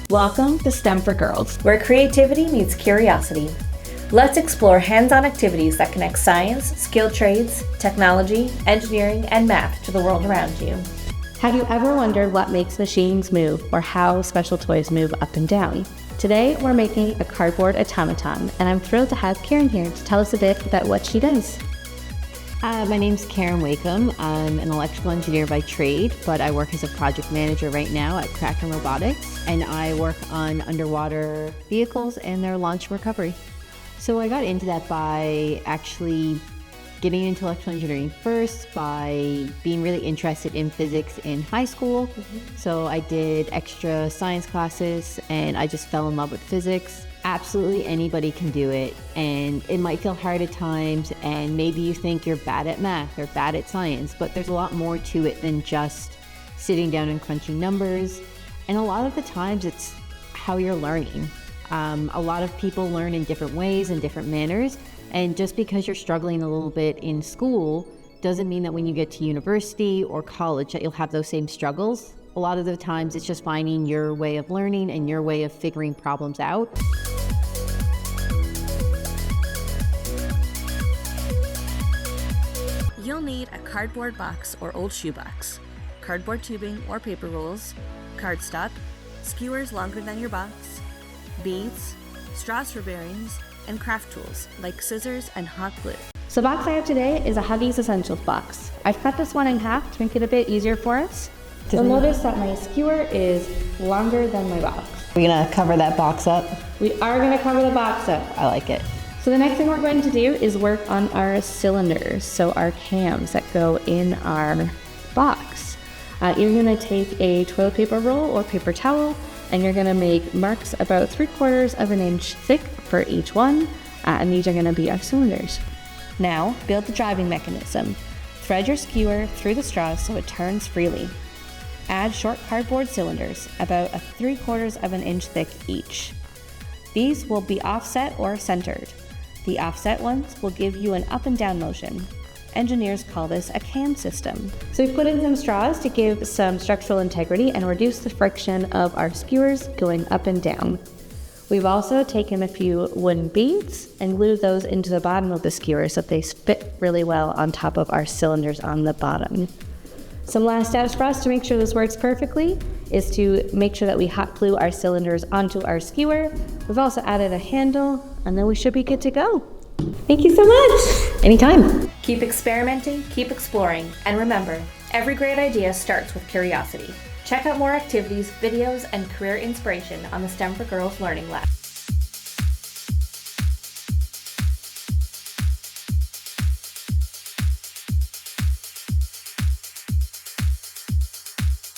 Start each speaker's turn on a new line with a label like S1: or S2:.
S1: Welcome to STEM for Girls,
S2: where creativity meets curiosity. Let's explore hands-on activities that connect science, skilled trades, technology, engineering, and math to the world around you.
S1: Have you ever wondered what makes machines move or how special toys move up and down? Today, we're making a cardboard automaton, and I'm thrilled to have Karen here to tell us a bit about what she does.
S3: My name's Karen Wakeham. I'm an electrical engineer by trade, but I work as a project manager right now at Kraken Robotics, and I work on underwater vehicles and their launch recovery. So I got into that by actually getting into electrical engineering first, by being really interested in physics in high school. So I did extra science classes and I just fell in love with physics. Absolutely anybody can do it, and it might feel hard at times, and maybe you think you're bad at math or bad at science, but there's a lot more to it than just sitting down and crunching numbers. And a lot of the times it's how you're learning. A lot of people learn in different ways and different manners, and just because you're struggling a little bit in school doesn't mean that when you get to university or college that you'll have those same struggles. A lot of the times it's just finding your way of learning and your way of figuring problems out.
S2: You'll need a cardboard box or old shoebox, cardboard tubing or paper rolls, cardstock, skewers longer than your box, beads, straws for bearings, and craft tools like scissors and hot glue.
S1: So the box I have today is a Huggies Essentials box. I've cut this one in half to make it a bit easier for us. You'll notice that my skewer is longer than my box.
S3: We're gonna cover that box up.
S1: We are gonna cover the box up.
S3: I like it.
S1: So the next thing we're going to do is work on our cylinders, so our cams that go in our box. You're gonna take a toilet paper roll or paper towel, and you're gonna make marks about 3/4 of an inch thick for each one, and these are gonna be our cylinders. Now, build the driving mechanism. Thread your skewer through the straws so it turns freely. Add short cardboard cylinders, about 3/4 of an inch thick each. These will be offset or centered. The offset ones will give you an up and down motion. Engineers call this a cam system. So we've put in some straws to give some structural integrity and reduce the friction of our skewers going up and down. We've also taken a few wooden beads and glued those into the bottom of the skewer so that they fit really well on top of our cylinders on the bottom. Some last steps for us to make sure this works perfectly is to make sure that we hot glue our cylinders onto our skewer. We've also added a handle, and then we should be good to go. Thank you so much. Anytime.
S2: Keep experimenting, keep exploring, and remember, every great idea starts with curiosity. Check out more activities, videos, and career inspiration on the STEM for Girls Learning Lab.